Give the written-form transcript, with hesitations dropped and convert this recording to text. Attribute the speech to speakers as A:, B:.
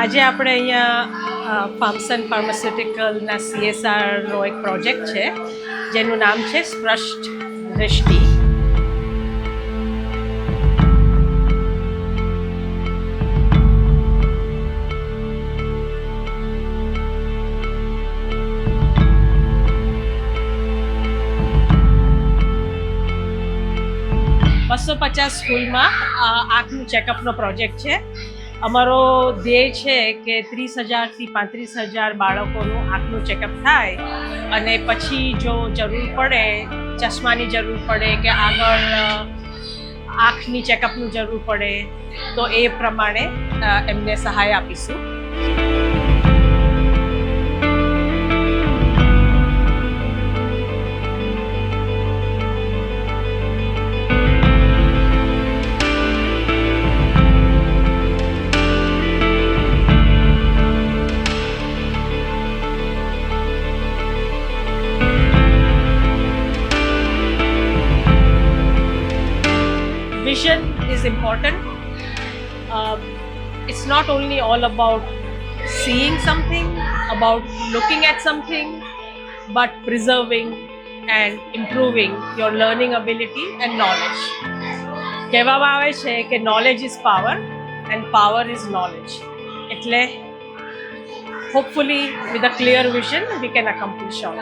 A: આજે આપણે અહીંયા ફાર્મસન ફાર્માસ્યુટિકલના CSRનો એક પ્રોજેક્ટ છે જેનું નામ છે સ્પષ્ટ દ્રષ્ટિ. $250 સ્કૂલમાં આંખનું ચેકઅપનો પ્રોજેક્ટ છે. અમારો ધ્યેય છે કે 30,000 થી 35,000 બાળકોનું આંખનું ચેકઅપ થાય અને પછી જો જરૂર પડે, ચશ્માની જરૂર પડે કે આગળ આંખની ચેકઅપનું જરૂર પડે તો એ પ્રમાણે એમને સહાય આપીશું. Vision is important. It's not only all about seeing something, about looking at something, but preserving and improving your learning ability and knowledge. કહેવામાં આવે છે કે knowledge is power and power is knowledge. એટલે hopefully with a clear vision we can accomplish all.